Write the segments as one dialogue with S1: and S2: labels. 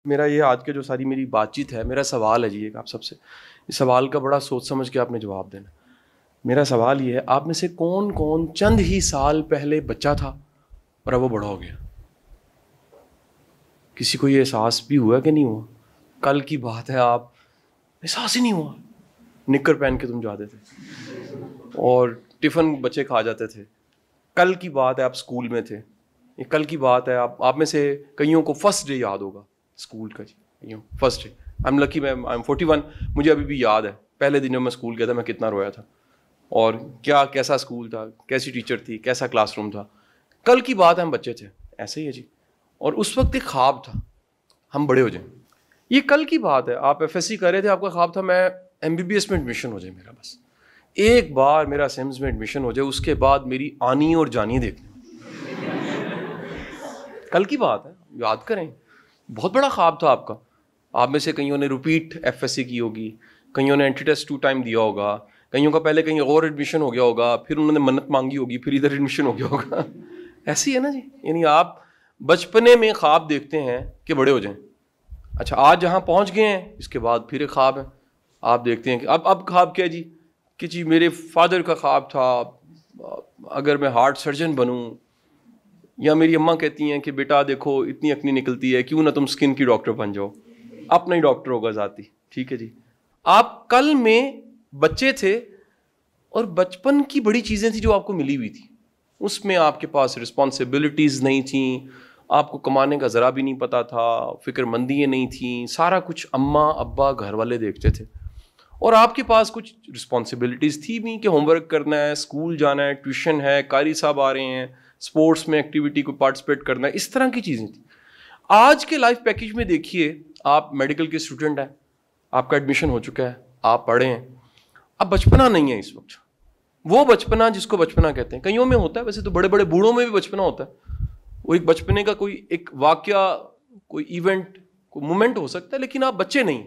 S1: میرا یہ آج کے جو ساری میری بات چیت ہے، میرا سوال ہے جی ایک آپ سب سے، اس سوال کا بڑا سوچ سمجھ کے آپ نے جواب دینا. میرا سوال یہ ہے، آپ میں سے کون کون چند ہی سال پہلے بچہ تھا اور اب وہ بڑا ہو گیا؟ کسی کو یہ احساس بھی ہوا کہ نہیں ہوا؟ کل کی بات ہے، آپ احساس ہی نہیں ہوا. نکر پہن کے تم جاتے تھے اور ٹفن بچے کھا جاتے تھے. کل کی بات ہے، آپ اسکول میں تھے. یہ کل کی بات ہے. آپ میں سے کئیوں کو فرسٹ ڈے یاد ہوگا اسکول کا. جی فرسٹ ڈے، آئی ایم لکی، میں آئی ایم 41. مجھے ابھی بھی یاد ہے پہلے دن جب میں اسکول گیا تھا میں کتنا رویا تھا، اور کیسا اسکول تھا، کیسی ٹیچر تھی، کیسا کلاس روم تھا. کل کی بات ہے، ہم بچے تھے. ایسے ہی ہے جی. اور اس وقت ایک خواب تھا ہم بڑے ہو جائیں. یہ کل کی بات ہے، آپ ایف ایس سی کر رہے تھے، آپ کا خواب تھا میں ایم بی بی ایس میں ایڈمیشن ہو جائے میرا. بس ایک بار میرا سیمز میں ایڈمیشن ہو جائے، اس کے بعد میری آنی اور جانی دیکھیں. کل کی بات ہے، یاد کریں. بہت بڑا خواب تھا آپ کا. آپ میں سے کئیوں نے ریپیٹ ایف ایس سی کی ہوگی، کئیوں نے اینٹی ٹیسٹ 2 ٹائم دیا ہوگا، کئیوں کا پہلے کہیں اور ایڈمیشن ہو گیا ہوگا، پھر انہوں نے منت مانگی ہوگی، پھر ادھر ایڈمیشن ہو گیا ہوگا. ایسی ہے نا جی. یعنی آپ بچپنے میں خواب دیکھتے ہیں کہ بڑے ہو جائیں. اچھا، آج جہاں پہنچ گئے ہیں اس کے بعد پھر ایک خواب ہے. آپ دیکھتے ہیں کہ اب خواب کیا جی، کہ جی میرے فادر کا خواب تھا اگر میں ہارٹ سرجن بنوں، یا میری اماں کہتی ہیں کہ بیٹا دیکھو اتنی اکنی نکلتی ہے، کیوں نہ تم اسکن کی ڈاکٹر بن جاؤ، اپنا ہی ڈاکٹر ہوگا ذاتی. ٹھیک ہے جی. آپ کل میں بچے تھے اور بچپن کی بڑی چیزیں تھیں جو آپ کو ملی ہوئی تھی. اس میں آپ کے پاس رسپانسبلٹیز نہیں تھیں، آپ کو کمانے کا ذرا بھی نہیں پتا تھا، فکر مندیاں نہیں تھیں، سارا کچھ اماں ابا گھر والے دیکھتے تھے. اور آپ کے پاس کچھ رسپانسبلٹیز تھی بھی کہ ہوم ورک کرنا ہے، اسکول جانا ہے، ٹیوشن ہے، قاری صاحب آ رہے ہیں، اسپورٹس میں ایکٹیویٹی کو پارٹیسپیٹ کرنا ہے، اس طرح کی چیزیں تھیں. آج کے لائف پیکیج میں دیکھیے، آپ میڈیکل کے اسٹوڈنٹ ہیں، آپ کا ایڈمیشن ہو چکا ہے، آپ پڑھے ہیں. اب بچپنا نہیں ہے اس وقت، وہ بچپنا جس کو بچپنا کہتے ہیں. کئیوں میں ہوتا ہے، ویسے تو بڑے بڑے بوڑھوں میں بھی بچپنا ہوتا ہے. وہ ایک بچپنے کا کوئی ایک واقعہ، کوئی ایونٹ، کوئی مومنٹ ہو سکتا ہے، لیکن آپ بچے نہیں.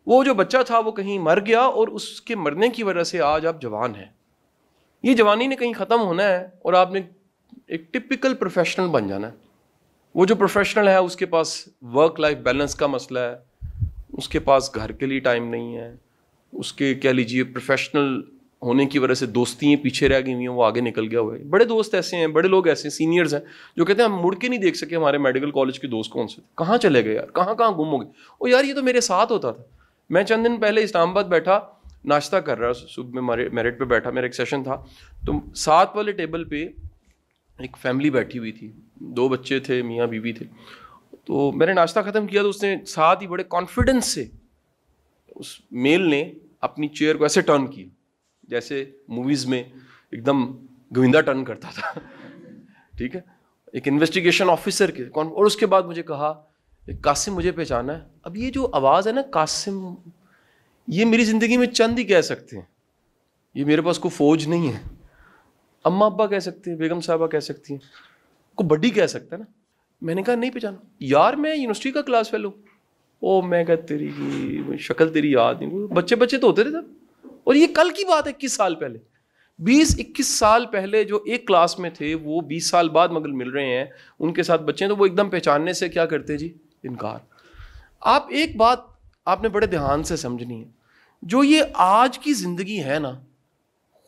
S1: وہ جو بچہ تھا وہ کہیں مر گیا، اور اس کے مرنے کی وجہ سے آج آپ جوان ہیں. یہ جوانی نے کہیں ختم ہونا ہے اور آپ نے ایک ٹپیکل پروفیشنل بن جانا ہے. وہ جو پروفیشنل ہے اس کے پاس ورک لائف بیلنس کا مسئلہ ہے، اس کے پاس گھر کے لیے ٹائم نہیں ہے، اس کے کہہ لیجیے پروفیشنل ہونے کی وجہ سے دوستیاں پیچھے رہ گئی ہوئی ہیں، وہ آگے نکل گیا ہوا ہے. بڑے دوست ایسے ہیں، بڑے لوگ ایسے سینئرز ہیں جو کہتے ہیں ہم مڑ کے نہیں دیکھ سکے ہمارے میڈیکل کالج کے دوست کون سے تھے، کہاں چلے گئے یار، کہاں گم ہو گئے. او یار یہ تو میرے ساتھ ہوتا تھا. میں چند دن پہلے اسلام آباد بیٹھا، ناشتہ کر رہا، صبح میں میرٹ پہ بیٹھا، میرا ایک سیشن تھا، تو ساتھ والے ٹیبل پہ ایک فیملی بیٹھی ہوئی تھی، 2 بچے تھے، میاں بیوی تھے. تو میں نے ناشتہ ختم کیا تو اس نے ساتھ ہی بڑے کانفیڈنس سے اس میل نے اپنی چیئر کو ایسے ٹرن کی جیسے موویز میں ایک دم گویندا ٹرن کرتا تھا. ٹھیک ہے، ایک انویسٹیگیشن آفیسر کے. اور اس کے بعد مجھے کہا قاسم مجھے پہچانا ہے. اب یہ جو آواز ہے نا قاسم، یہ میری زندگی میں چند ہی کہہ سکتے ہیں. یہ میرے پاس کوئی فوج نہیں ہے. اماں ابا کہہ سکتے ہیں، بیگم صاحبہ کہہ سکتی ہیں، کوئی بڈی کہہ سکتا ہے نا. میں نے کہا نہیں پہچانا. یار میں یونیورسٹی کا کلاس فیلو. او میں کہا تیری شکل تیری یاد نہیں. بچے تو ہوتے تھے تب. اور یہ کل کی بات ہے، 21 سال پہلے، 20-21 سال پہلے جو ایک کلاس میں تھے وہ 20 سال بعد مگر مل رہے ہیں، ان کے ساتھ بچے ہیں تو وہ ایک دم پہچاننے سے کیا کرتے جی، انکار. آپ ایک بات آپ نے بڑے دھیان سے سمجھنی ہے، جو یہ آج کی زندگی ہے نا،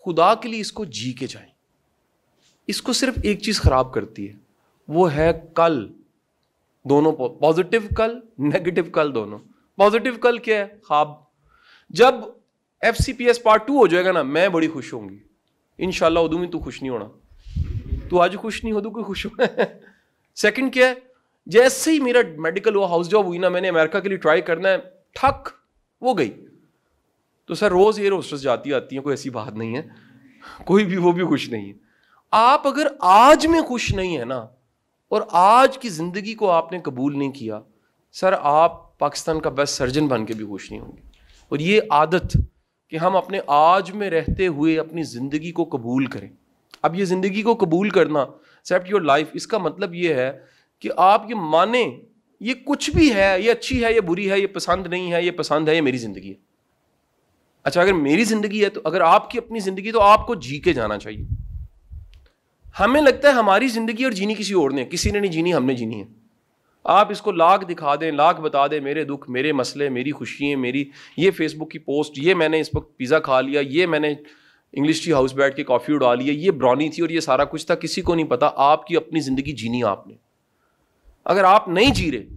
S1: خدا کے لیے اس کو جی کے جائیں. اس کو صرف ایک چیز خراب کرتی ہے، وہ ہے کل. دونوں پازیٹیو کل، نیگیٹو کل دونوں. پازیٹیو کل کیا ہے؟ خواب. جب F C P S part 2 ہو جائے گا نا، میں بڑی خوش ہوں گی انشاءاللہ. ادو میں تو خوش نہیں ہونا، تو آج خوش نہیں ہو تو کوئی خوش ہو. سیکنڈ کیا ہے؟ جیسے ہی میرا میڈیکل ہوا، ہاؤس جاب ہوئی نا، میں نے امریکہ کے لیے ٹرائی کرنا ہے، ٹھک وہ گئی. تو سر روز یہ روسٹرز جاتی آتی ہیں، کوئی ایسی بات نہیں ہے، کوئی بھی وہ بھی خوش نہیں ہے. آپ اگر آج میں خوش نہیں ہے نا، اور آج کی زندگی کو آپ نے قبول نہیں کیا، سر آپ پاکستان کا بیسٹ سرجن بن کے بھی خوش نہیں ہوں گے. اور یہ عادت کہ ہم اپنے آج میں رہتے ہوئے اپنی زندگی کو قبول کریں. اب یہ زندگی کو قبول کرنا، ایکسیپٹ یور لائف، اس کا مطلب یہ ہے کہ آپ یہ مانیں یہ کچھ بھی ہے، یہ اچھی ہے، یہ بری ہے، یہ پسند نہیں ہے، یہ پسند ہے، یہ میری زندگی ہے. اچھا اگر میری زندگی ہے تو اگر آپ کی اپنی زندگی تو آپ کو جی کے جانا چاہیے. ہمیں لگتا ہے ہماری زندگی اور جینی کسی اور نے، کسی نے نہیں جینی، ہم نے جینی ہے. آپ اس کو لاکھ دکھا دیں, لاکھ بتا دیں, میرے دکھ, میرے مسئلے, میری خوشیاں, میری یہ فیس بک کی پوسٹ, یہ میں نے اس وقت پیزا کھا لیا, یہ میں نے انگلش ٹی ہاؤس بیٹھ کے کافی اڑا لیا, یہ برانی تھی اور یہ سارا کچھ تھا, کسی کو نہیں پتا آپ کی اپنی زندگی جینی آپ نے. اگر آپ نہیں جی رہے,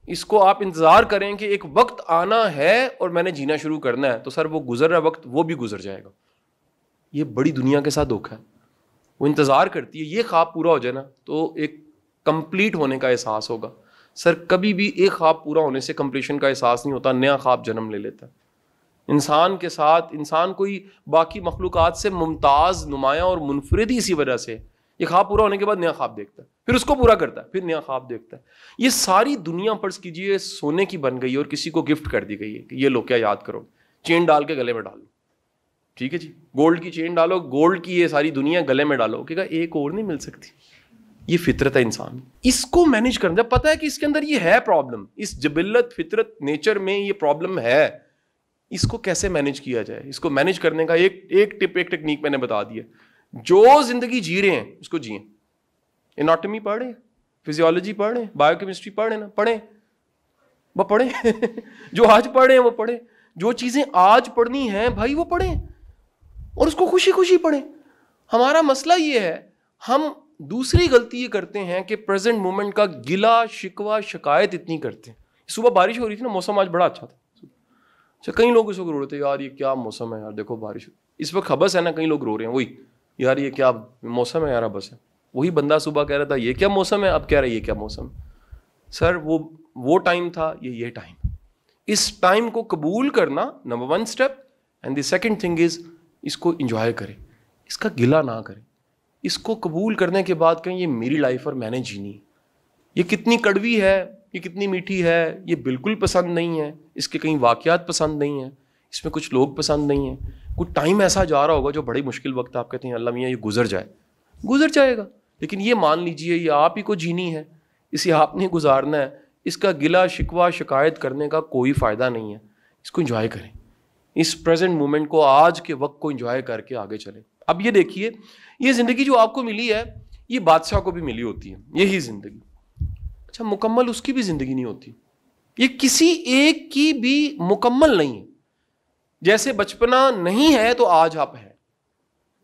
S1: اس کو آپ انتظار کریں کہ ایک وقت آنا ہے اور میں نے جینا شروع کرنا ہے, تو سر وہ گزر رہا وقت وہ بھی گزر جائے گا. یہ بڑی دنیا کے ساتھ دھوکا ہے. وہ انتظار کرتی ہے, یہ خواب پورا ہو جائے نا تو ایک کمپلیٹ ہونے کا احساس ہوگا. سر کبھی بھی ایک خواب پورا ہونے سے کمپلیشن کا احساس نہیں ہوتا, نیا خواب جنم لے لیتا ہے. انسان کے ساتھ انسان کوئی باقی مخلوقات سے ممتاز, نمایاں اور منفرد ہی اسی وجہ سے. یہ خواب پورا ہونے کے بعد نیا خواب دیکھتا ہے, پھر اس کو پورا کرتا ہے, پھر نیا خواب دیکھتا ہے. یہ ساری دنیا فرض کیجئے سونے کی بن گئی ہے اور کسی کو گفٹ کر دی گئی ہے کہ یہ لو, کیا یاد کرو, چین ڈال کے گلے میں ڈالو, ٹھیک ہے جی, گولڈ کی چین ڈالو, گولڈ کی یہ ساری دنیا گلے میں ڈالو, کہ ایک اور نہیں مل سکتی. یہ فطرت ہے انسان, اس کو مینج کرنا. جب پتہ ہے کہ اس کے اندر یہ ہے پرابلم, اس جبلت فطرت نیچر میں یہ پرابلم ہے, اس کو کیسے مینج کیا جائے. اس کو مینج کرنے کا ایک ٹپ, ایک ٹیکنیک میں نے بتا دی ہے. جو زندگی جی رہے ہیں اس کو جئیں. اناٹمی پڑھیں, فزیولوجی پڑھیں, بایو کیمسٹری پڑھیں, نا پڑھیں, وہ پڑھیں جو آج پڑھ رہے ہیں وہ پڑھیں, جو چیزیں آج پڑھنی ہیں بھائی وہ پڑھیں, اور اس کو خوشی خوشی پڑھیں. ہمارا مسئلہ یہ ہے, ہم دوسری غلطی یہ کرتے ہیں کہ پریزنٹ مومنٹ کا گلا شکوہ شکایت اتنی کرتے ہیں. صبح بارش ہو رہی تھی نا, موسم آج بڑا اچھا تھا. اچھا, کئی لوگ اس وقت رو رہے تھے, یار یہ کیا موسم ہے یار, دیکھو بارش اس وقت حبس ہے نا, کئی لوگ رو رہے ہیں, وہی یار یہ کیا موسم ہے یار, حبس ہے. وہی بندہ صبح کہہ رہا تھا یہ کیا موسم ہے, اب کہہ رہا ہے یہ کیا موسم. سر وہ ٹائم تھا, یہ ٹائم. اس ٹائم کو قبول کرنا number 1 step, and the second thing is اس کو انجوائے کریں, اس کا گلہ نہ کریں. اس کو قبول کرنے کے بعد کہیں یہ میری لائف اور میں نے جینی, یہ کتنی کڑوی ہے, یہ کتنی میٹھی ہے, یہ بالکل پسند نہیں ہے, اس کے کئی واقعات پسند نہیں ہیں, اس میں کچھ لوگ پسند نہیں ہیں, کچھ ٹائم ایسا جا رہا ہوگا جو بڑی مشکل وقت آپ کہتے ہیں اللہ میاں یہ گزر جائے گا, لیکن یہ مان لیجئے یہ آپ ہی کو جینی ہے, اسے آپ نے گزارنا ہے. اس کا گلہ شکوہ شکایت کرنے کا کوئی فائدہ نہیں ہے. اس کو انجوائے کریں, اس پریزنٹ مومنٹ کو, آج کے وقت کو انجوائے کر کے آگے چلیں. اب یہ دیکھیے, یہ زندگی جو آپ کو ملی ہے یہ بادشاہ کو بھی ملی ہوتی ہے, یہی زندگی. اچھا, مکمل اس کی بھی زندگی نہیں ہوتی, یہ کسی ایک کی بھی مکمل نہیں ہے. جیسے بچپنا نہیں ہے تو آج آپ ہیں,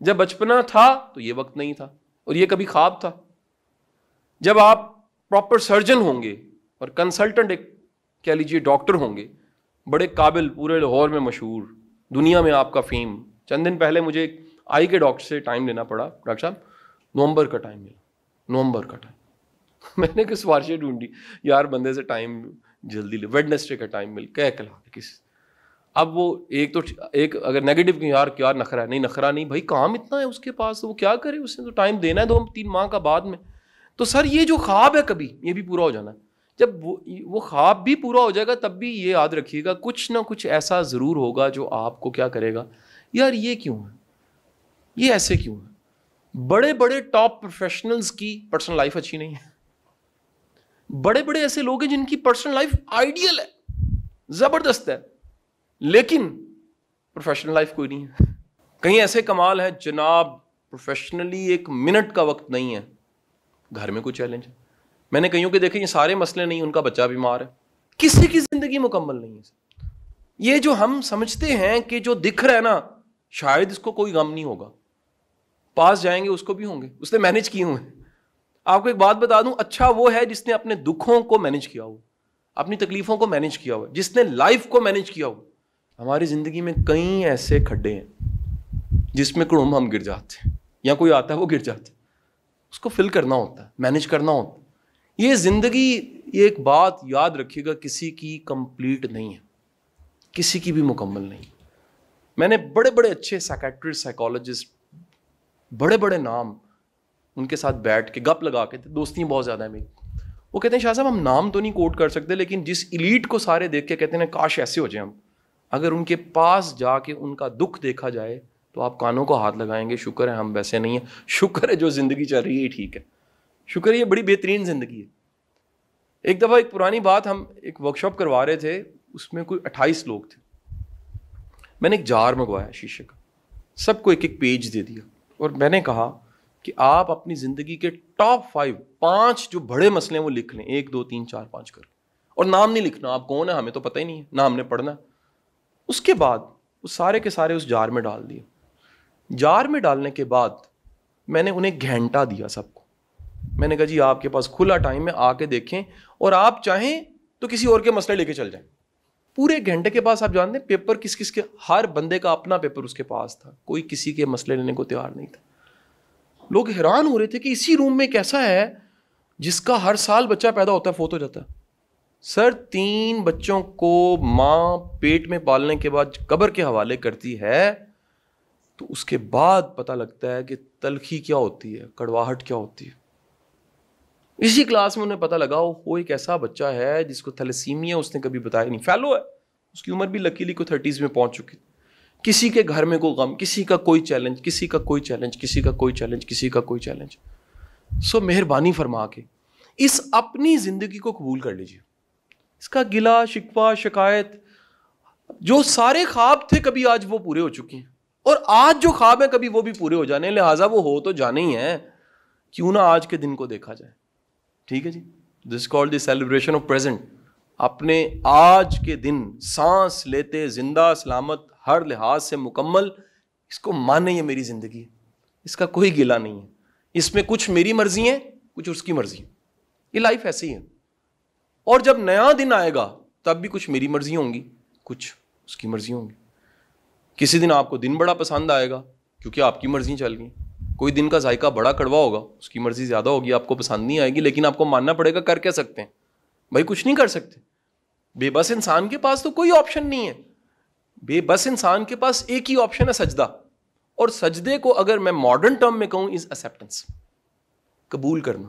S1: جب بچپنا تھا تو یہ وقت نہیں تھا, اور یہ کبھی خواب تھا. جب آپ پراپر سرجن ہوں گے اور کنسلٹنٹ ایک کہہ لیجیے ڈاکٹر ہوں گے, بڑے قابل, پورے لاہور میں مشہور, دنیا میں آپ کا فیم. چند دن پہلے مجھے آئی کے ڈاکٹر سے ٹائم لینا پڑا, ڈاکٹر صاحب نومبر کا ٹائم ملا, نومبر کا ٹائم. میں نے کس سفارشیں ڈھونڈی, یار بندے سے ٹائم جلدی لے, ویڈنسڈے کا ٹائم مل کہہ کلا کس. اب وہ ایک اگر نیگیٹو کہ یار کیا نخرا ہے, نہیں نخرا نہیں بھائی, کام اتنا ہے اس کے پاس, وہ کیا کرے, اس نے تو ٹائم دینا ہے 2-3 ماہ کا بعد میں. تو سر یہ جو خواب ہے کبھی یہ بھی پورا ہو جانا ہے. جب وہ خواب بھی پورا ہو جائے گا تب بھی یہ یاد رکھیے گا کچھ نہ کچھ ایسا ضرور ہوگا جو آپ کو کیا کرے گا, یار یہ کیوں ہے, یہ ایسے کیوں ہے. بڑے بڑے ٹاپ پروفیشنلز کی پرسنل لائف اچھی نہیں ہے, بڑے بڑے ایسے لوگ ہیں جن کی پرسنل لائف آئیڈیل ہے, زبردست ہے, لیکن پروفیشنل لائف کوئی نہیں ہے. کہیں ایسے کمال ہے جناب, پروفیشنلی 1 منٹ کا وقت نہیں ہے, گھر میں کوئی چیلنج ہے. میں نے کئیوں کے دیکھے یہ سارے مسئلے نہیں, ان کا بچہ بیمار ہے, کسی کی زندگی مکمل نہیں ہے. یہ جو ہم سمجھتے ہیں کہ جو دکھ رہا ہے نا, شاید اس کو کوئی غم نہیں ہوگا, پاس جائیں گے اس کو بھی ہوں گے, اس نے مینج کیے ہوئے ہیں. آپ کو ایک بات بتا دوں, اچھا وہ ہے جس نے اپنے دکھوں کو مینج کیا ہو, اپنی تکلیفوں کو مینج کیا ہوا, جس نے لائف کو مینج کیا ہو. ہماری زندگی میں کئی ایسے کھڈے ہیں جس میں کڑم ہم گر جاتے ہیں, یا کوئی آتا ہے وہ گر جاتا ہے, اس کو فل کرنا ہوتا ہے, مینج کرنا ہوتا ہے. یہ زندگی, یہ ایک بات یاد رکھیے گا, کسی کی کمپلیٹ نہیں ہے, کسی کی بھی مکمل نہیں. میں نے بڑے بڑے اچھے سائیکیٹرسٹ, سائیکالوجسٹ, بڑے بڑے نام, ان کے ساتھ بیٹھ کے گپ لگا کے, دوستیاں بہت زیادہ ہیں میری, وہ کہتے ہیں شاہ صاحب ہم نام تو نہیں کوٹ کر سکتے, لیکن جس ایلیٹ کو سارے دیکھ کے کہتے ہیں کاش ایسے ہو جائیں ہم, اگر ان کے پاس جا کے ان کا دکھ دیکھا جائے تو آپ کانوں کو ہاتھ لگائیں گے, شکر ہے ہم ویسے نہیں ہیں, شکر ہے جو زندگی چل رہی ہے ٹھیک ہے, شکر ہے یہ بڑی بہترین زندگی ہے. ایک دفعہ ایک پرانی بات, ہم ایک ورک شاپ کروا رہے تھے, اس میں کوئی 28 لوگ تھے. میں نے ایک جار منگوایا شیشے کا, سب کو ایک ایک پیج دے دیا, اور میں نے کہا کہ آپ اپنی زندگی کے ٹاپ 5 جو بڑے مسئلے ہیں وہ لکھ لیں, 1 2 3 4 5 کر, اور نام نہیں لکھنا, آپ کون ہیں ہمیں تو پتہ ہی نہیں ہے, نہ ہم نے پڑھنا. اس کے بعد وہ سارے کے سارے اس جار میں ڈال دیے. جار میں ڈالنے کے بعد میں نے انہیں گھنٹہ دیا سب کو. میں نے کہا جی آپ کے پاس کھلا ٹائم ہے, آ کے دیکھیں, اور آپ چاہیں تو کسی اور کے مسئلے لے کے چل جائیں. پورے گھنٹے کے بعد آپ جانتے ہیں پیپر کس کس کے, ہر بندے کا اپنا پیپر اس کے پاس تھا, کوئی کسی کے مسئلے لینے کو تیار نہیں تھا. لوگ حیران ہو رہے تھے کہ اسی روم میں ایک ایسا ہے جس کا ہر سال بچہ پیدا ہوتا ہے فوت ہو جاتا ہے. سر 3 بچوں کو ماں پیٹ میں پالنے کے بعد قبر کے حوالے کرتی ہے, تو اس کے بعد پتہ لگتا ہے کہ تلخی کیا ہوتی ہے, کڑواہٹ کیا ہوتی ہے. اسی کلاس میں انہیں پتہ لگا وہ ایک ایسا بچہ ہے جس کو تھیلیسیمیا, اس نے کبھی بتایا نہیں, فیلو ہے, اس کی عمر بھی لکیلی کو 30s میں پہنچ چکی. کسی کے گھر میں کوئی غم, کسی کا کوئی چیلنج, کسی کا کوئی چیلنج, کسی کا کوئی چیلنج, کسی کا کوئی چیلنج. سو مہربانی فرما کے اس اپنی زندگی کو قبول کر لیجیے. اس کا گلا شکوہ شکایت, جو سارے خواب تھے کبھی آج وہ پورے ہو چکے ہیں, اور آج جو خواب ہیں کبھی وہ بھی پورے ہو جانے ہیں, لہٰذا وہ ہو تو جانے ہی ہیں, کیوں نہ آج کے دن کو دیکھا جائے. ٹھیک ہے جی, this called the celebration of present. اپنے آج کے دن سانس لیتے زندہ سلامت ہر لحاظ سے مکمل, اس کو مانے یہ میری زندگی ہے, اس کا کوئی گلہ نہیں ہے, اس میں کچھ میری مرضی ہے کچھ اس کی مرضی ہے, یہ لائف ایسی ہے. اور جب نیا دن آئے گا تب بھی کچھ میری مرضی ہوں گی کچھ اس کی مرضی ہوں گی. کسی دن آپ کو دن بڑا پسند آئے گا کیونکہ آپ کی مرضی چل گئی, کوئی دن کا ذائقہ بڑا کڑوا ہوگا, اس کی مرضی زیادہ ہوگی, آپ کو پسند نہیں آئے گی, لیکن آپ کو ماننا پڑے گا. کر کیا سکتے ہیں بھائی, کچھ نہیں کر سکتے. بے بس انسان کے پاس تو کوئی آپشن نہیں ہے. بے بس انسان کے پاس ایک ہی آپشن ہے, سجدہ. اور سجدے کو اگر میں ماڈرن ٹرم میں کہوں از ایکسیپٹنس, قبول کرنا,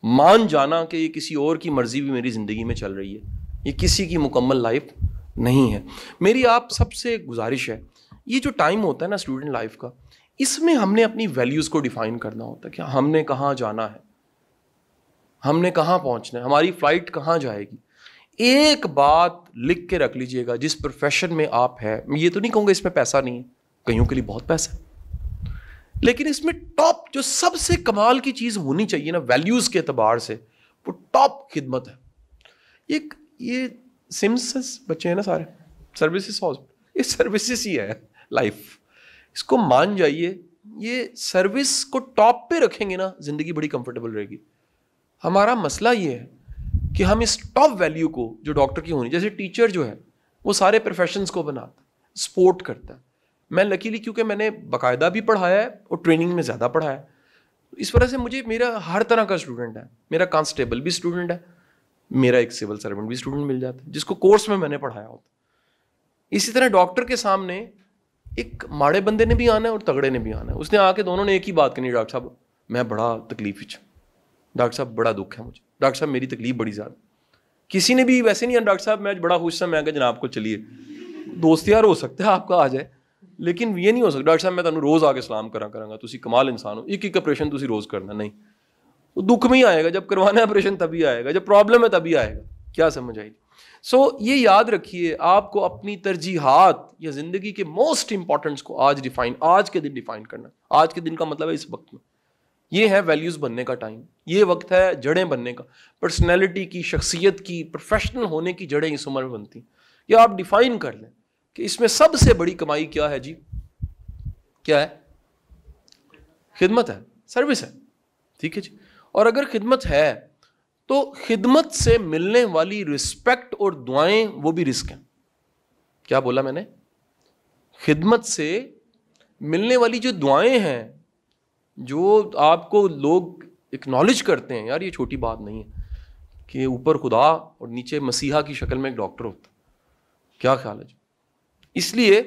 S1: مان جانا کہ یہ کسی اور کی مرضی بھی میری زندگی میں چل رہی ہے, یہ کسی کی مکمل لائف نہیں ہے. میری آپ سب سے گزارش ہے, یہ جو ٹائم ہوتا ہے نا اسٹوڈنٹ لائف کا, اس میں ہم نے اپنی ویلیوز کو ڈیفائن کرنا ہوتا ہے کہ ہم نے کہاں جانا ہے, ہم نے کہاں پہنچنا ہے, ہماری فلائٹ کہاں جائے گی. ایک بات لکھ کے رکھ لیجئے گا, جس پروفیشن میں آپ ہے, میں یہ تو نہیں کہوں گا اس میں پیسہ نہیں ہے, کئیوں کے لیے بہت پیسہ ہے, لیکن اس میں ٹاپ جو سب سے کمال کی چیز ہونی چاہیے نا ویلیوز کے اعتبار سے, وہ ٹاپ خدمت ہے. یہ سمسز بچے ہیں نا سارے, سروسز ہاؤس, یہ سروسز ہی ہے لائف. اس کو مان جائیے, یہ سروس کو ٹاپ پہ رکھیں گے نا زندگی بڑی کمفرٹیبل رہے گی. ہمارا مسئلہ یہ ہے کہ ہم اس ٹاپ ویلیو کو جو ڈاکٹر کی ہونی, جیسے ٹیچر جو ہے وہ سارے پروفیشنز کو بناتا ہے, سپورٹ کرتا ہے. میں لکیلی کیونکہ میں نے باقاعدہ بھی پڑھایا ہے اور ٹریننگ میں زیادہ پڑھایا ہے, اس وجہ سے مجھے میرا ہر طرح کا اسٹوڈنٹ ہے, میرا کانسٹیبل بھی اسٹوڈنٹ ہے, میرا ایک سول سرونٹ بھی اسٹوڈنٹ مل جاتا ہے جس کو کورس میں نے پڑھایا ہوتا. اسی طرح ڈاکٹر کے سامنے ایک ماڑے بندے نے بھی آنا ہے اور تگڑے نے بھی آنا ہے. اس نے آ کے دونوں نے ایک ہی بات کرنی, ڈاکٹر صاحب میں بڑا تکلیف ہوں, ڈاکٹر صاحب بڑا دکھ ہے مجھے, ڈاکٹر صاحب میری تکلیف بڑی زیادہ. کسی نے بھی ویسے نہیں, ڈاکٹر صاحب میں بڑا خوش تھا, میں کہ جناب کو چلیے دوست یار ہو سکتا ہے آپ کا آ جائے, لیکن یہ نہیں ہو سکتا ڈاکٹر صاحب میں تمہیں روز آ کے سلام کرا گا, تسی کمال انسان ہو, ایک آپریشن تسی روز کرنا. نہیں, وہ دکھ میں ہی آئے گا, جب کروانا ہے آپریشن تبھی آئے گا, جب پرابلم ہے تبھی آئے گا. کیا سمجھ آئی؟ سو یہ یاد رکھیے, آپ کو اپنی ترجیحات یا زندگی کے موسٹ امپورٹنٹس کو آج کے دن ڈیفائن کرنا. آج کے دن کا مطلب ہے اس وقت میں, یہ ہے ویلیوز بننے کا ٹائم, یہ وقت ہے جڑیں بننے کا, پرسنالٹی کی, شخصیت کی, پروفیشنل ہونے کی جڑیں اس عمر میں بنتی. یہ آپ ڈیفائن کر لیں کہ اس میں سب سے بڑی کمائی کیا ہے. جی کیا ہے؟ خدمت ہے, سروس ہے. ٹھیک ہے جی. اور اگر خدمت ہے تو خدمت سے ملنے والی رسپیکٹ اور دعائیں وہ بھی رزق ہیں. کیا بولا میں نے؟ خدمت سے ملنے والی جو دعائیں ہیں, جو آپ کو لوگ اکنالج کرتے ہیں, یار یہ چھوٹی بات نہیں ہے کہ اوپر خدا اور نیچے مسیحا کی شکل میں ایک ڈاکٹر ہوتا. کیا خیال ہے جی؟ اس لیے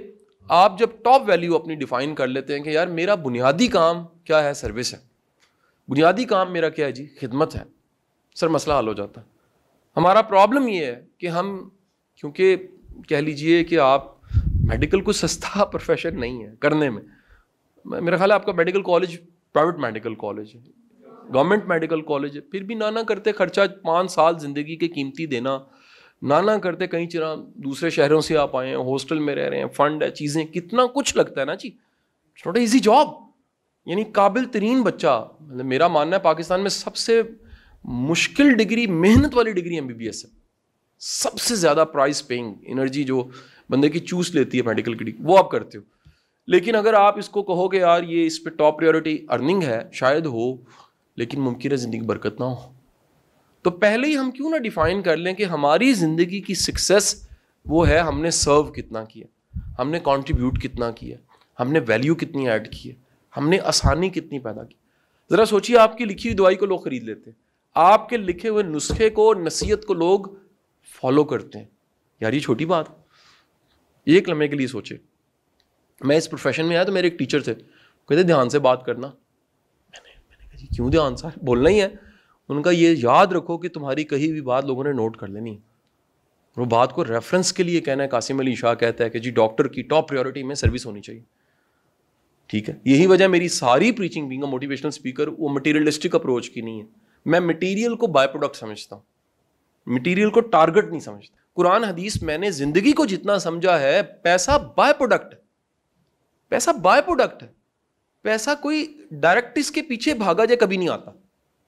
S1: آپ جب ٹاپ ویلیو اپنی ڈیفائن کر لیتے ہیں کہ یار میرا بنیادی کام کیا ہے, سروس ہے, بنیادی کام میرا کیا ہے جی, خدمت ہے, سر مسئلہ حل ہو جاتا ہے. ہمارا پرابلم یہ ہے کہ ہم, کیونکہ کہہ لیجئے کہ آپ میڈیکل کو سستا پروفیشن نہیں ہے کرنے میں. میرا خیال ہے آپ کا medical college private medical college ہے, گورنمنٹ میڈیکل کالج ہے, پھر بھی نہ کرتے خرچہ 5 سال زندگی کے قیمتی دینا, نہ کرتے کہیں چرا دوسرے شہروں سے آپ آئے ہیں, ہاسٹل میں رہ رہے ہیں, فنڈ ہے, چیزیں, کتنا کچھ لگتا ہے نا جی. It's not a easy job. یعنی قابل ترین بچہ، مطلب میرا ماننا ہے پاکستان میں سب سے مشکل ڈگری، محنت والی ڈگری MBBS ہے، سب سے زیادہ پرائز پیئنگ انرجی جو بندے کی چوس لیتی ہے میڈیکل کی ڈگری، وہ آپ کرتے ہو. لیکن اگر آپ اس کو کہو کہ یار یہ اس پہ ٹاپ پریورٹی ارننگ ہے، شاید ہو، لیکن ممکن ہے زندگی برکت نہ ہو. تو پہلے ہی ہم کیوں نہ ڈیفائن کر لیں کہ ہماری زندگی کی سکسیس وہ ہے ہم نے سرو کتنا کیا، ہم نے کنٹریبیوٹ کتنا کیا، ہم نے ویلیو کتنی ایڈ کی ہے، ہم نے آسانی کتنی پیدا کی. ذرا سوچیے آپ کی لکھی ہوئی دوائی کو لوگ خرید لیتے ہیں، آپ کے لکھے ہوئے نسخے کو، نصیحت کو لوگ فالو کرتے ہیں. یار یہ چھوٹی بات، ایک لمحے کے لیے سوچے. میں اس پروفیشن میں آیا تو میرے ایک ٹیچر تھے، کہتے دھیان سے بات کرنا. میں نے کہا جی کیوں دھیان سے بولنا ہی ہے؟ ان کا یہ یاد رکھو کہ تمہاری کہی ہوئی بات لوگوں نے نوٹ کر لینی ہے، وہ بات کو ریفرنس کے لیے کہنا ہے. قاسم علی شاہ کہتا ہے کہ جی ڈاکٹر کی ٹاپ پریورٹی میں سروس ہونی چاہیے. ٹھیک ہے، یہی وجہ میری ساری preaching being a motivational speaker وہ مٹیریلسٹک اپروچ کی نہیں ہے. میں مٹیریل کو بائی پروڈکٹ سمجھتا ہوں، مٹیریل کو ٹارگٹ نہیں سمجھتا. قرآن حدیث میں نے زندگی کو جتنا سمجھا ہے، پیسہ بائی پروڈکٹ ہے، پیسہ بائی پروڈکٹ ہے. پیسہ کوئی ڈائریکٹ اس کے پیچھے بھاگا جائے کبھی نہیں آتا.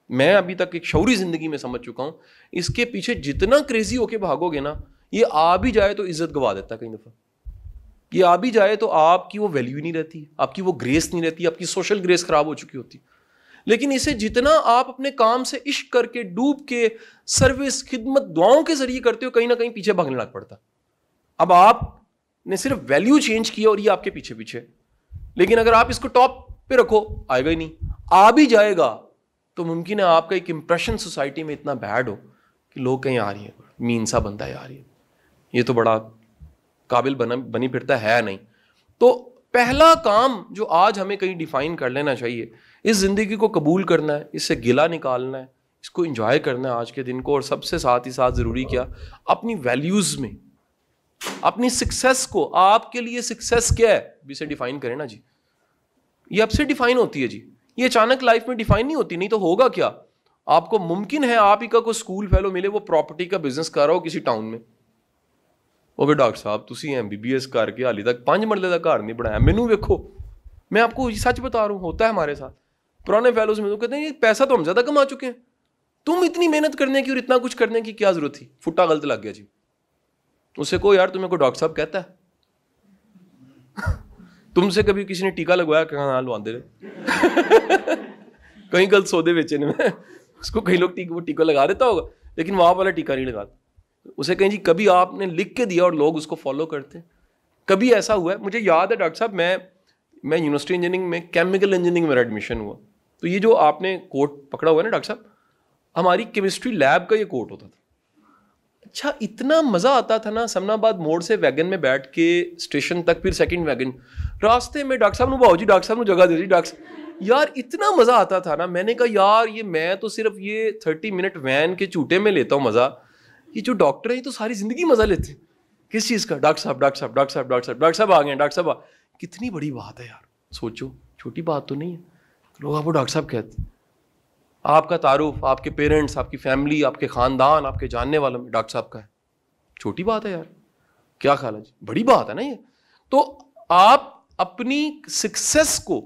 S1: میں ابھی تک ایک شعوری زندگی میں سمجھ چکا ہوں، اس کے پیچھے جتنا کریزی ہو کے بھاگو گے نا، یہ آ بھی جائے تو عزت گوا دیتا ہے. کئی دفعہ یہ آ بھی جائے تو آپ کی وہ ویلیو نہیں رہتی، آپ کی وہ گریس نہیں رہتی، آپ کی سوشل گریس خراب ہو چکی ہوتی. لیکن اسے جتنا آپ اپنے کام سے عشق کر کے، ڈوب کے، سروس، خدمت، دعاؤں کے ذریعے کرتے ہو، کہیں نہ کہیں پیچھے بھاگنے لگ پڑتا. اب آپ نے صرف ویلیو چینج کی اور یہ آپ کے پیچھے پیچھے. لیکن اگر آپ اس کو ٹاپ پہ رکھو، آئے گا ہی نہیں. آ بھی جائے گا تو ممکن ہے آپ کا ایک امپریشن سوسائٹی میں اتنا بیڈ ہو کہ لوگ کہیں آ رہی ہیں، مین سا بندہ ہے، آ رہی ہے، یہ تو بڑا قابل بنی پھرتا ہے نہیں. تو پہلا کام جو آج ہمیں کہیں ڈیفائن کر لینا چاہیے، اس زندگی کو قبول کرنا ہے، اس سے گلہ نکالنا ہے، اس کو انجوائے کرنا ہے آج کے دن کو. اور سب سے ساتھ ہی ساتھ ضروری کیا، اپنی ویلیوز میں، اپنی سکسیس کو، آپ کے لیے سکسیس کیا ہے اسے ڈیفائن کریں نا جی. یہ اب سے ڈیفائن ہوتی ہے جی، یہ اچانک لائف میں ڈیفائن نہیں ہوتی. نہیں تو ہوگا کیا، آپ کو ممکن ہے آپ ہی کا کوئی اسکول فیلو ملے، وہ پراپرٹی کا بزنس کر رہا ہو کسی ٹاؤن میں، وہ کہ ڈاکٹر صاحب تسی MBBS کر کے حالی تک 5 مرلے کا گھر نہیں بنایا. مینوں ویکھو، میں آپ کو سچ بتا رہا ہوں، ہوتا ہے ہمارے ساتھ. پرانے فیلوز میں تو کہتے ہیں یہ پیسہ تو ہم زیادہ کما چکے ہیں، تم اتنی محنت کرنے کی اور اتنا کچھ کرنے کی کیا ضرورت تھی؟ پھٹا غلط لگ گیا جی. اسے کو یار تمہیں کو ڈاکٹر صاحب کہتا ہے؟ تم سے کبھی کسی نے ٹیکا لگوایا؟ کہاں لواندے رہے کہیں غلط سودے بیچے نے. میں اس کو کئی لوگ وہ ٹیکا لگا دیتا ہوگا، لیکن وہاں والا ٹیکا نہیں لگاتا. اسے کہیں جی کبھی آپ نے لکھ کے دیا اور لوگ اس کو فالو کرتے ہیں؟ کبھی ایسا ہوا ہے؟ مجھے یاد ہے ڈاکٹر صاحب، میں یونیورسٹی انجینئرنگ میں کیمیکل انجینئرنگ میرا ایڈمیشن ہوا. تو یہ جو آپ نے کوٹ پکڑا ہوا ہے نا ڈاکٹر صاحب، ہماری کیمسٹری لیب کا یہ کوٹ ہوتا تھا. اچھا اتنا مزہ آتا تھا نا، سمنا آباد موڑ سے ویگن میں بیٹھ کے اسٹیشن تک، پھر سیکنڈ ویگن، راستے میں ڈاکٹر صاحب نو باؤ جی، ڈاکٹر صاحب نو جگہ دے جی ڈاکٹر صاحب. یار اتنا مزہ آتا تھا نا. میں نے کہا یار یہ میں تو صرف یہ 30 منٹ وین کے چوٹے میں لیتا ہوں مزہ، یہ جو ڈاکٹر ہیں یہ تو ساری زندگی مزہ لیتے ہیں. کس چیز کا؟ ڈاکٹر صاحب ڈاکٹر صاحب ڈاکٹر صاحب ڈاکٹر صاحب ڈاکٹر صاحب آ گئے، ڈاکٹر صاحب کتنی بڑی بات ہے یار. سوچو چھوٹی بات تو نہیں ہے، لوگ آپ کو ڈاکٹر صاحب کہتے ہیں. آپ کا تعارف آپ کے پیرنٹس، آپ کی فیملی، آپ کے خاندان، آپ کے جاننے والوں میں ڈاکٹر صاحب کا ہے. چھوٹی بات ہے یار، کیا خیال ہے جی؟ بڑی بات ہے نا یہ. تو آپ اپنی سکسیس کو،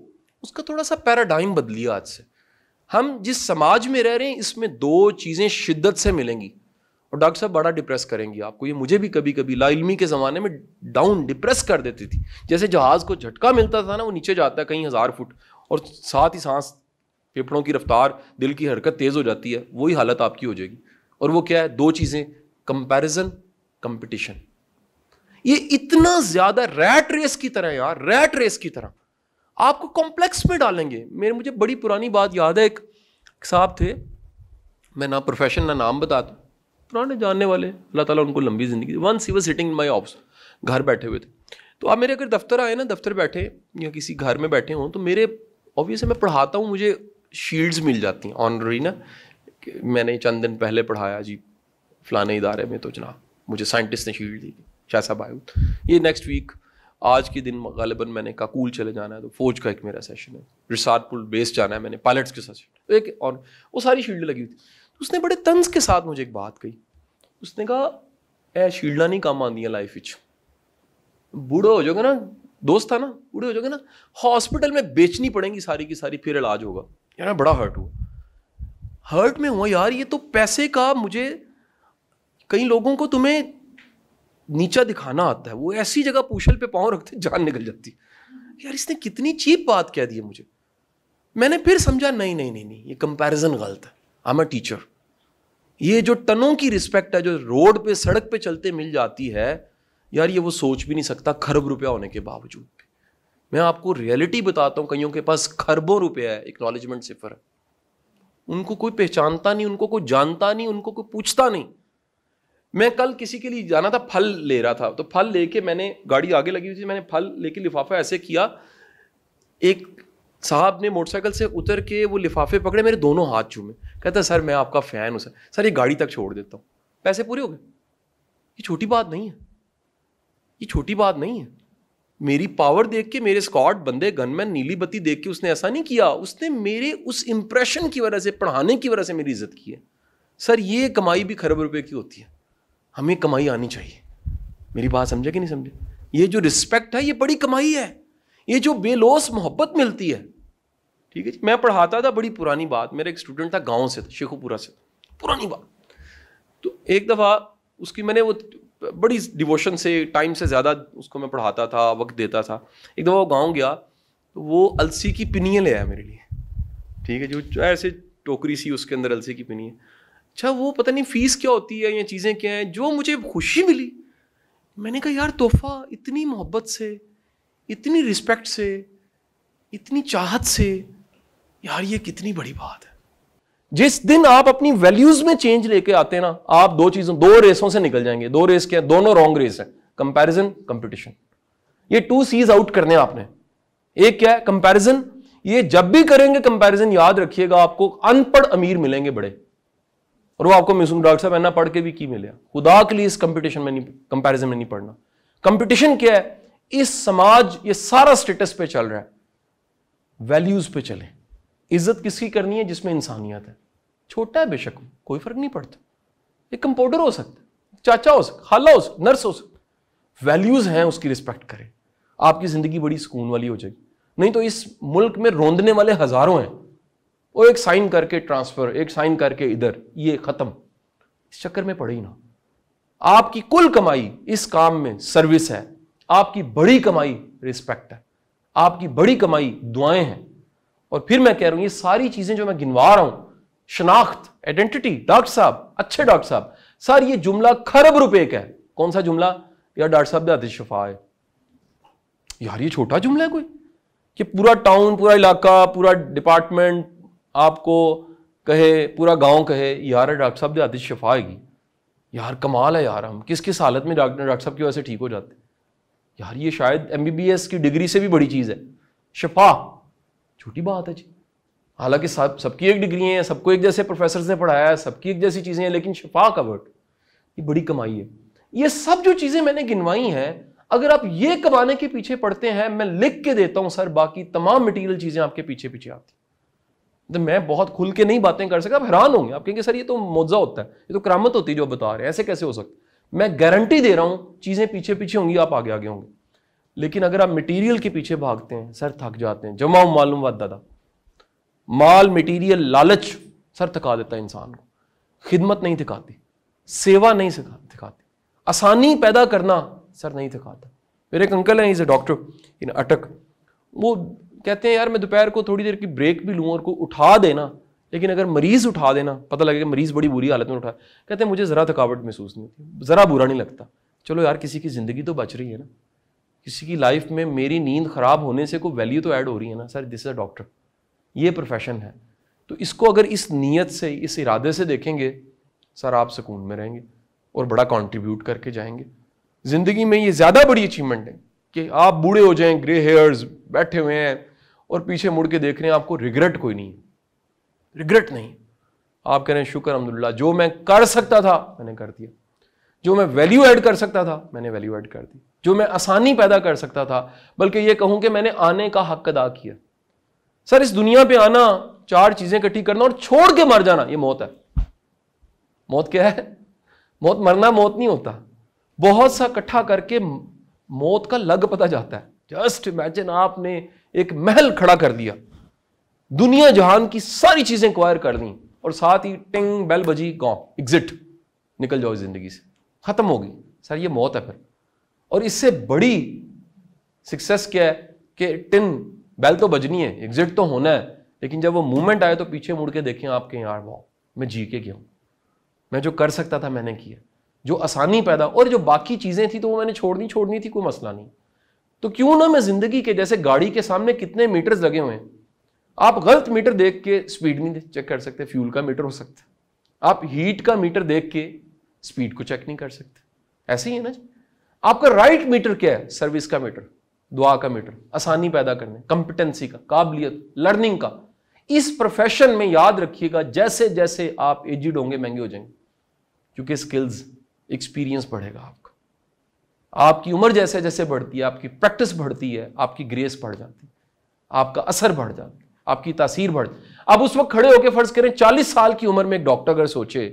S1: اس کا تھوڑا سا پیراڈائم بدلیے آج سے. ہم جس سماج میں رہ رہے ہیں اس میں 2 چیزیں شدت سے ملیں گی اور ڈاکٹر صاحب بڑا ڈپریس کریں گی آپ کو. یہ مجھے بھی کبھی کبھی لا علمی کے زمانے میں ڈاؤن ڈپریس کر دیتی تھی. جیسے جہاز کو جھٹکا ملتا تھا نا، وہ نیچے جاتا ہے کئی 1000 فٹ، اور ساتھ ہی سانس، پھیپھڑوں کی رفتار، دل کی حرکت تیز ہو جاتی ہے. وہی حالت آپ کی ہو جائے گی. اور وہ کیا ہے؟ 2 چیزیں، کمپیریزن، کمپٹیشن. یہ اتنا زیادہ ریٹ ریس کی طرح یار، ریٹ ریس کی طرح آپ کو کمپلیکس میں ڈالیں گے. مجھے بڑی پرانی بات یاد ہے، ایک صاحب تھے، میں نہ پروفیشن نہ نام بتاتا، پرانے جاننے والے، اللہ تعالیٰ ان کو لمبی زندگی. Once he was sitting in my office, گھر بیٹھے ہوئے تھے. تو آپ میرے اگر دفتر آئے نا، دفتر بیٹھے یا کسی گھر میں بیٹھے ہوں، تو میرے آبویس میں پڑھاتا ہوں، مجھے شیلڈز مل جاتی ہیں آنرری نا، کہ میں نے چند دن پہلے پڑھایا جی فلانے ادارے میں، تو جناب مجھے سائنٹسٹ نے شیلڈ دی، شاہ صاحب آئے. یہ نیکسٹ ویک آج کے دن غالباً میں نے کاکول چلے جانا ہے، تو فوج کا ایک میرا سیشن ہے، رسارت پل بیس جانا ہے میں نے، پائلٹس کے ساتھ ایک، اور وہ ساری شیلڈیں لگی ہوئی تھی. اس نے بڑے طنز کے ساتھ مجھے ایک بات کہی. اس نے کہا اے شیلڈاں نہیں کام آندیاں لائف وچ، بوڑھا ہو جاؤ گے نا دوست تھا نا, بوڑھے ہو جاؤ گے نا, ہاسپٹل میں بیچنی پڑیں گی ساری کی ساری, پھر علاج ہوگا. یار بڑا ہرٹ میں ہوا یار, یہ تو پیسے کا, مجھے کئی لوگوں کو تمہیں نیچا دکھانا آتا ہے, وہ ایسی جگہ پوچھل پہ پاؤں رکھتے جان نکل جاتی. یار اس نے کتنی چیپ بات کہہ دی ہے مجھے. میں نے پھر سمجھا نہیں, یہ کمپیریزن غلط ہے. I am a teacher. یہ جو ٹنوں کی رسپیکٹ ہے جو روڈ پہ سڑک پہ چلتے مل جاتی ہے یار, یہ وہ سوچ بھی نہیں سکتا خرب روپیہ ہونے کے باوجود بھی. میں آپ کو ریئلٹی بتاتا ہوں, کئیوں کے پاس خربوں روپیہ ہے, اکنالجمنٹ صفر ہے. ان کو کوئی پہچانتا نہیں, ان کو کوئی جانتا نہیں, ان کو کوئی پوچھتا نہیں. میں کل کسی کے لیے جانا تھا, پھل لے رہا تھا, تو پھل لے کے میں نے, گاڑی آگے لگی ہوئی تھی, میں نے پھل لے کے لفافہ ایسے کیا, ایک صاحب نے موٹر سائیکل سے اتر کے وہ لفافے پکڑے, میرے دونوں ہاتھ چومے. کہتا ہے سر میں آپ کا فین ہوں سر, یہ گاڑی تک چھوڑ دیتا ہوں, پیسے پورے ہو گئے. یہ چھوٹی بات نہیں ہے, یہ چھوٹی بات نہیں ہے. میری پاور دیکھ کے, میرے اسکواڈ بندے گن مین نیلی بتی دیکھ کے اس نے ایسا نہیں کیا, اس نے میرے اس امپریشن کی وجہ سے, پڑھانے کی وجہ سے میری عزت کی ہے. سر یہ کمائی بھی خرب روپے کی ہوتی ہے, ہمیں کمائی آنی چاہیے. میری بات سمجھے کہ نہیں سمجھے؟ یہ جو رسپیکٹ ہے یہ بڑی کمائی ہے, یہ جو بے لوث محبت ملتی ہے. ٹھیک ہے جی, میں پڑھاتا تھا, بڑی پرانی بات, میرا ایک اسٹوڈنٹ تھا گاؤں سے تھا, شیخو پورہ سے, پرانی بات. تو ایک دفعہ اس کی میں نے وہ بڑی ڈیووشن سے, ٹائم سے زیادہ اس کو میں پڑھاتا تھا, وقت دیتا تھا. ایک دفعہ وہ گاؤں گیا تو وہ السی کی پنیاں لے آیا میرے لیے. ٹھیک ہے, جو ایسے ٹوکری سی اس کے اندر السی کی پنی ہے. اچھا وہ پتہ نہیں فیس کیا ہوتی ہے یا چیزیں کیا ہیں, جو مجھے خوشی ملی. میں نے کہا یار تحفہ اتنی محبت سے, اتنی رسپیکٹ سے, اتنی چاہت سے, یار یہ کتنی بڑی بات ہے. جس دن آپ اپنی ویلیوز میں چینج لے کے آتے ہیں نا, آپ دو ریسوں سے نکل جائیں گے. دو ریس کے دونوں رانگ ریس ہیں, کمپیریزن, کمپٹیشن. یہ 2 C's آؤٹ کرنے آپ نے. ایک کیا ہے کمپیریزن, یہ جب بھی کریں گے کمپیریزن یاد رکھیے گا آپ کو ان پڑھ امیر ملیں گے بڑے, اور وہ آپ کو ڈاکٹر صاحب اینا پڑھ کے بھی کی ملے. خدا کے لیے اس کمپٹیشن میں نہیں, کمپیریزن میں نہیں پڑھنا. کمپٹیشن کیا ہے, اس سماج یہ سارا سٹیٹس پہ چل رہا ہے, ویلیوز پہ چلیں. عزت کس کی کرنی ہے؟ جس میں انسانیت ہے. چھوٹا ہے بے شک, کوئی فرق نہیں پڑتا, ایک کمپاؤنڈر ہو سکتا ہے, چاچا ہو سکتا, خالہ ہو سکتا, نرس ہو سکتا. ویلیوز ہیں اس کی رسپیکٹ کریں, آپ کی زندگی بڑی سکون والی ہو جائے گی. نہیں تو اس ملک میں روندنے والے ہزاروں ہیں, وہ ایک سائن کر کے ٹرانسفر, ایک سائن کر کے ادھر, یہ ختم. اس چکر میں پڑے ہی نہ. آپ کی کل کمائی اس کام میں سروس ہے, آپ کی بڑی کمائی رسپیکٹ ہے, آپ کی بڑی کمائی دعائیں ہیں. اور پھر میں کہہ رہا ہوں یہ ساری چیزیں جو میں گنوا رہا ہوں, شناخت, آئیڈینٹی, ڈاکٹر صاحب, اچھے ڈاکٹر صاحب, سر یہ جملہ خرب روپے کا ہے. کون سا جملہ؟ یار ڈاکٹر صاحب حدیث شفا ہے. یار یہ چھوٹا جملہ ہے کوئی, کہ پورا ٹاؤن, پورا علاقہ, پورا ڈپارٹمنٹ آپ کو کہے, پورا گاؤں کہے یار ڈاکٹر صاحب حدیث شفا ہے گی. یار کمال ہے یار, ہم کس کس حالت میں ڈاکٹر صاحب کی وجہ سے ٹھیک ہو جاتے. یار یہ شاید MBBS کی ڈگری سے بھی بڑی چیز ہے. شفا چھوٹی بات ہے جی, حالانکہ سب کی ایک ڈگری ہیں, سب کو ایک جیسے پروفیسرز نے پڑھایا ہے, سب کی ایک جیسی چیزیں ہیں, لیکن شفا کا ورڈ یہ بڑی کمائی ہے. یہ سب جو چیزیں میں نے گنوائی ہیں, اگر آپ یہ کمانے کے پیچھے پڑتے ہیں, میں لکھ کے دیتا ہوں سر, باقی تمام مٹیریل چیزیں آپ کے پیچھے پیچھے آتی. تو میں بہت کھل کے نہیں باتیں کر سکتا, آپ حیران ہوں گے, آپ کہیں گے سر یہ تو معجزہ ہوتا ہے, یہ تو کرامت ہوتی ہے جو بتا رہے ہیں, ایسے کیسے ہو سکتا. میں گارنٹی دے رہا ہوں چیزیں پیچھے پیچھے ہوں گی, آپ آگے آگے ہوں گے. لیکن اگر آپ مٹیریل کے پیچھے بھاگتے ہیں سر تھک جاتے ہیں. جمع معلوم واد دادا, مال, مٹیریل, لالچ سر تھکا دیتا ہے انسان کو. خدمت نہیں تھکاتی, سیوا نہیں تھکاتی, آسانی پیدا کرنا سر نہیں تھکاتا. میرے ایک انکل ہیں, از اے ڈاکٹر ان اٹک, وہ کہتے ہیں یار میں دوپہر کو تھوڑی دیر کی بریک بھی لوں اور کوئی اٹھا دینا, لیکن اگر مریض اٹھا دینا, پتہ لگے کہ مریض بڑی بری حالت میں اٹھا, کہتے ہیں مجھے ذرا تھکاوٹ محسوس نہیں ہوتی, ذرا برا نہیں لگتا. چلو یار کسی کی زندگی تو بچ رہی ہے نا, کسی کی لائف میں میری نیند خراب ہونے سے کوئی ویلیو تو ایڈ ہو رہی ہے نا. سر دس از اے ڈاکٹر, یہ پروفیشن ہے. تو اس کو اگر اس نیت سے, اس ارادے سے دیکھیں گے سر, آپ سکون میں رہیں گے اور بڑا کنٹریبیوٹ کر کے جائیں گے زندگی میں. یہ زیادہ بڑی اچیومنٹ ہے کہ آپ بوڑھے ہو جائیں, گرے ہیئرز بیٹھے ہوئے ہیں, اور پیچھے مڑ کے دیکھ رہے ہیں, آپ کو ریگریٹ کوئی نہیں ہے, ریگریٹ نہیں. آپ کہہ رہے ہیں شکر الحمدللہ, جو میں کر سکتا تھا میں نے کر دیا, جو میں ویلیو ایڈ کر سکتا تھا میں نے ویلیو ایڈ کر دی, جو میں آسانی پیدا کر سکتا تھا, بلکہ یہ کہوں کہ میں نے آنے کا حق ادا کیا. سر اس دنیا پہ آنا, 4 چیزیں اکٹھی کرنا اور چھوڑ کے مر جانا, یہ موت ہے. موت کیا ہے؟ موت مرنا موت نہیں ہوتا, بہت سا اکٹھا کر کے موت کا لگ پتہ جاتا ہے. جسٹ امیجن آپ نے ایک محل کھڑا کر دیا, دنیا جہان کی ساری چیزیں ایکوائر کر دیں, اور ساتھ ہی ٹنگ بیل بجی, گاؤں ایگزٹ, نکل جاؤ زندگی سے, ختم ہوگی. سر یہ موت ہے پھر. اور اس سے بڑی سکسیس کیا ہے کہ ٹن بیل تو بجنی ہے, ایگزٹ تو ہونا ہے, لیکن جب وہ مومنٹ آئے تو پیچھے مڑ کے دیکھیں آپ کے, یار واہ میں جی کے گیا ہوں, میں جو کر سکتا تھا میں نے کیا, جو آسانی پیدا, اور جو باقی چیزیں تھیں تو وہ میں نے چھوڑنی تھی, کوئی مسئلہ نہیں. تو کیوں نہ میں زندگی کے, جیسے گاڑی کے سامنے کتنے میٹرز لگے ہوئے ہیں, آپ غلط میٹر دیکھ کے سپیڈ نہیں چیک کر سکتے, فیول کا میٹر ہو سکتا ہے, آپ ہیٹ کا میٹر دیکھ کے سپیڈ کو چیک نہیں کر سکتے. ایسے ہی ہے نا جی. آپ کا رائٹ میٹر کیا ہے؟ سروس کا میٹر, دعا کا میٹر, آسانی پیدا کرنے, کمپٹنسی کا, قابلیت, لرننگ کا. اس پروفیشن میں یاد رکھیے گا جیسے جیسے آپ ایجڈ ہوں گے مہنگے ہو جائیں گے, کیونکہ اسکلز, ایکسپیرینس بڑھے گا آپ کا. آپ کی عمر جیسے جیسے بڑھتی ہے, آپ کی پریکٹس بڑھتی ہے, آپ کی گریس بڑھ جاتی ہے, آپ کا اثر بڑھ جاتا ہے, آپ کی تاثیر بڑھ. اب اس وقت کھڑے ہو کے فرض کریں 40 سال کی عمر میں ایک ڈاکٹر اگر سوچے,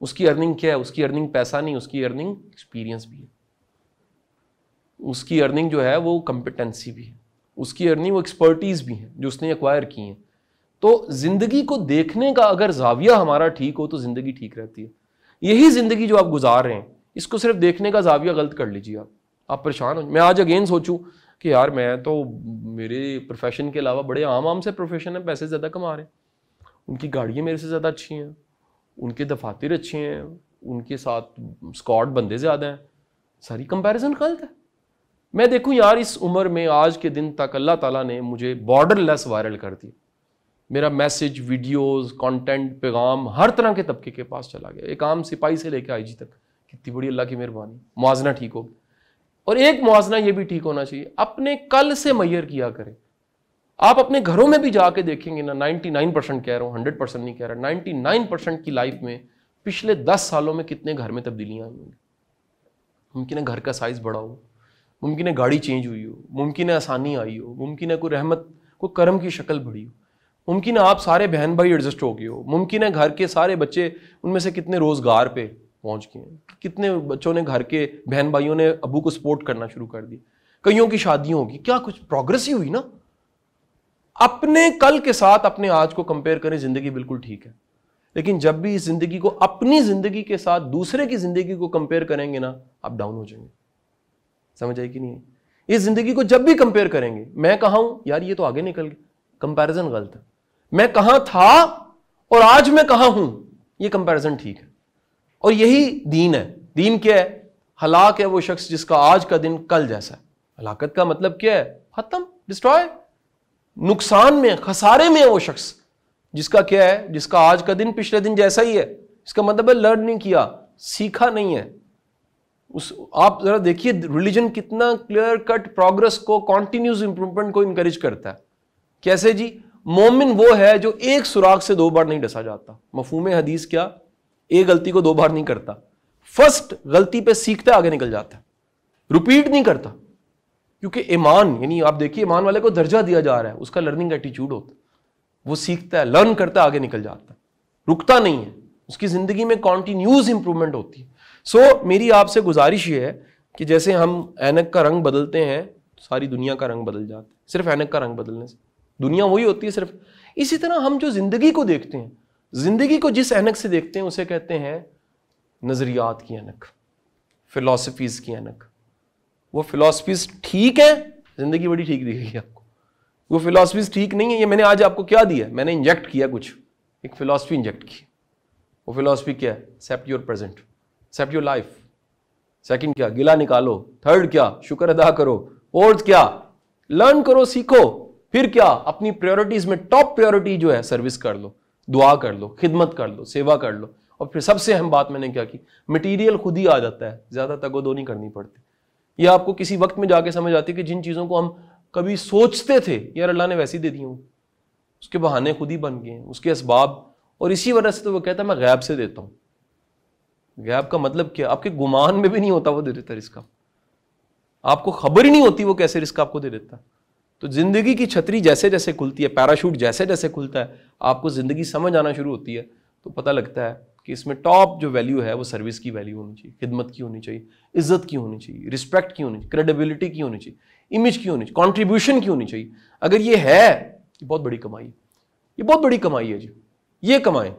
S1: اس کی ارننگ کیا ہے؟ اس کی ارننگ پیسہ نہیں, اس کی ارننگ ایکسپیرینس بھی ہے, اس کی ارننگ جو ہے وہ کمپٹنسی بھی ہے, اس کی ارننگ وہ ایکسپرٹیز بھی ہے جو اس نے ایکوائر کی ہیں. تو زندگی کو دیکھنے کا اگر زاویہ ہمارا ٹھیک ہو تو زندگی ٹھیک رہتی ہے. یہی زندگی جو آپ گزار رہے ہیں, اس کو صرف دیکھنے کا زاویہ غلط کر لیجیے, آپ پریشان ہو. میں آج اگین سوچوں کہ یار میں تو, میرے پروفیشن کے علاوہ بڑے عام سے پروفیشن ہیں, پیسے زیادہ کما رہے ہیں, ان کی گاڑیاں میرے سے زیادہ اچھی ہیں, ان کے دفاتر اچھے ہیں, ان کے ساتھ اسکواڈ بندے زیادہ ہیں. ساری کمپیریزن غلط ہے. میں دیکھوں یار اس عمر میں آج کے دن تک اللہ تعالیٰ نے مجھے بارڈر لیس وائرل کر دیا, میرا میسج, ویڈیوز, کانٹینٹ, پیغام ہر طرح کے طبقے کے پاس چلا گیا, ایک عام سپاہی سے لے کے آئی جی تک. کتنی بڑی اللہ کی مہربانی, موازنہ ٹھیک ہو گیا. اور ایک موازنہ یہ بھی ٹھیک ہونا چاہیے, اپنے کل سے میئر کیا کریں. آپ اپنے گھروں میں بھی جا کے دیکھیں گے نا, 99% کہہ رہا ہوں, 100% نہیں کہہ رہا, 99% کی لائف میں پچھلے 10 سالوں میں کتنے گھر میں تبدیلیاں آئی ہوں گی. ممکن ہے گھر کا سائز بڑا ہو, ممکن ہے گاڑی چینج ہوئی ہو, ممکن ہے آسانی آئی ہو, ممکن ہے کوئی رحمت, کوئی کرم کی شکل بڑھی ہو, ممکن ہے آپ سارے بہن بھائی ایڈجسٹ ہو گئے ہو, ممکن ہے گھر کے سارے بچے, ان میں سے کتنے روزگار پہ پہنچ گئے ہیں, کتنے بچوں نے گھر کے بہن بھائیوں نے ابو کو سپورٹ کرنا شروع کر دی, کئیوں کی شادیاں ہوگی, کیا کچھ پروگرس ہی ہوئی نا. اپنے کل کے ساتھ اپنے آج کو کمپیئر کریں, زندگی بالکل ٹھیک ہے. لیکن جب بھی اس زندگی کو اپنی زندگی کے ساتھ دوسرے کی زندگی کو کمپیئر کریں گے نا, آپ ڈاؤن ہو جائیں گے. سمجھ آئی کہ نہیں؟ اس زندگی کو جب بھی کمپیئر کریں گے, میں کہاں ہوں یار یہ تو آگے نکل گیا, کمپیریزن غلط ہے. میں کہاں تھا اور آج میں کہاں ہوں, یہ کمپیریزن ٹھیک ہے. اور یہی دین ہے. دین کیا ہے؟ ہلاک ہے وہ شخص جس کا آج کا دن کل جیسا ہے. ہلاکت کا مطلب کیا ہے؟ ختم, ڈسٹرائے, نقصان میں, خسارے میں ہے وہ شخص جس کا کیا ہے, جس کا آج کا دن پچھلے دن جیسا ہی ہے. اس کا مطلب ہے لرن نہیں کیا, سیکھا نہیں ہے. آپ ذرا دیکھیے ریلیجن کتنا کلیئر کٹ پروگرس کو, کانٹینیوس امپروومنٹ کو انکریج کرتا ہے. کیسے جی؟ مومن وہ ہے جو ایک سوراخ سے 2 بار نہیں ڈسا جاتا. مفہوم حدیث کیا؟ ایک غلطی کو 2 بار نہیں کرتا, فرسٹ غلطی پہ سیکھتا ہے, آگے نکل جاتا ہے, ریپیٹ نہیں کرتا. کیونکہ ایمان, یعنی آپ دیکھیے ایمان والے کو درجہ دیا جا رہا ہے, اس کا لرننگ ایٹیچیوڈ ہوتا ہے, وہ سیکھتا ہے, لرن کرتا ہے, آگے نکل جاتا ہے, رکتا نہیں ہے, اس کی زندگی میں کانٹینیوس امپروومنٹ ہوتی ہے. سو میری آپ سے گزارش یہ ہے کہ جیسے ہم اینک کا رنگ بدلتے ہیں, ساری دنیا کا رنگ بدل جاتا ہے صرف اینک کا رنگ بدلنے سے. دنیا وہی ہوتی ہے صرف. اسی طرح ہم جو زندگی کو دیکھتے ہیں, زندگی کو جس اینک سے دیکھتے ہیں اسے کہتے ہیں نظریات کی اینک, فلاسفیز کی اینک. وہ فلاسفیز ٹھیک ہیں, زندگی بڑی ٹھیک دکھے گی آپ کو. وہ فلاسفیز ٹھیک نہیں ہے. یہ میں نے آج آپ کو کیا دیا, میں نے انجیکٹ کیا کچھ, ایک فلاسفی انجیکٹ کی. وہ فلاسفی کیا ہے؟ Accept your present, accept your life. Second کیا؟ گلا نکالو. تھرڈ کیا؟ شکر ادا کرو. فورتھ کیا؟ لرن کرو, سیکھو. پھر کیا؟ اپنی پریورٹیز میں ٹاپ پریورٹی جو ہے سروس کر لو, دعا کر لو, خدمت کر لو, سیوا کر لو. اور پھر سب سے اہم بات میں نے کیا کی, مٹیریل خود ہی آ جاتا ہے, زیادہ تگ و دو نہیں کرنی پڑتی. یہ آپ کو کسی وقت میں جا کے سمجھ آتی ہے کہ جن چیزوں کو ہم کبھی سوچتے تھے یار اللہ نے ویسی دے دی ہوں, اس کے بہانے خود ہی بن گئے ہیں, اس کے اسباب. اور اسی وجہ سے تو وہ کہتا ہے میں غیب سے دیتا ہوں. غیب کا مطلب کیا؟ آپ کے گمان میں بھی نہیں ہوتا وہ دے دیتا رزق. آپ کو خبر ہی نہیں ہوتی وہ کیسے رزق آپ کو دے دیتا. تو زندگی کی چھتری جیسے جیسے کھلتی ہے, پیراشوٹ جیسے جیسے کھلتا ہے, آپ کو زندگی سمجھ آنا شروع ہوتی ہے, تو پتہ لگتا ہے کہ اس میں ٹاپ جو ویلیو ہے وہ سروس کی ویلیو ہونی چاہیے, خدمت کی ہونی چاہیے, عزت کی ہونی چاہیے, رسپیکٹ کی ہونی چاہیے, کریڈیبلٹی کی ہونی چاہیے, امیج کی ہونی چاہیے, کنٹریبیوشن کی ہونی چاہیے. اگر یہ ہے, یہ بہت بڑی کمائی ہے, یہ بہت بڑی کمائی ہے جی. یہ کمائیں,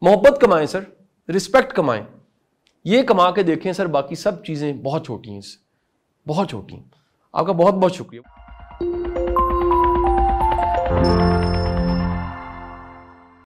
S1: محبت کمائیں سر, رسپیکٹ کمائیں, یہ کما کے دیکھیں سر, باقی سب چیزیں بہت چھوٹی ہیں, اس سے بہت چھوٹی ہیں. آپ کا بہت بہت شکریہ.